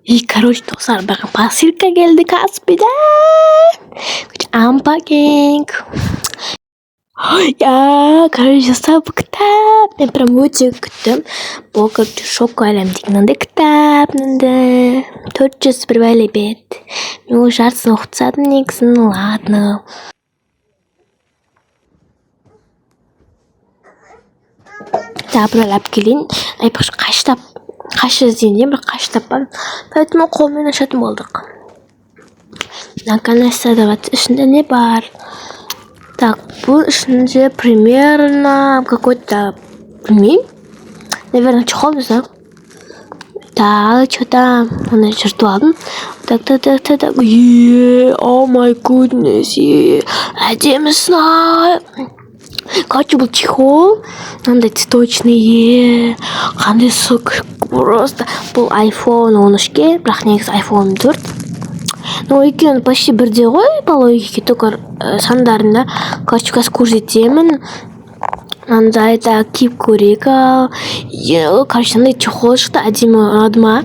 И, короче, достар, bakın посылка geldi Kaspi'den. Unpacking. Ya, короче, bu kitap. Ben прям өте күттім. Бұл, короче, шок әлем деген мынандай кітап, мынандай 401 бәле бет. Мен ол жартысын оқып тастадым негізін, ладно. Так, бір алып келейін. Айпақшы қайшы іздейін, бір қайшы таппадым. Поэтому қолмен ашатын болдық. Наконец-то давайте. Ішінде не бар? Так, бұл ішінде примерно какой-то, білмеймін. Наверное, чехол, не знаю. Так, что-то оны жыртып алдым. Так. О май гуднес. Әдемісін. Короче, бұл чехол. Мынандай цветочный. Қандай сок. Просто бұл iPhone 13-ке, бірақ негізі iPhone 4. Ну, екеуін почти бірдей ғой, по логике, только сандарында. Короче, қазір көрсетемін. Мынандай да киіп көрейік. Короче, мындай чехол шықты, әдемі ұнады ма?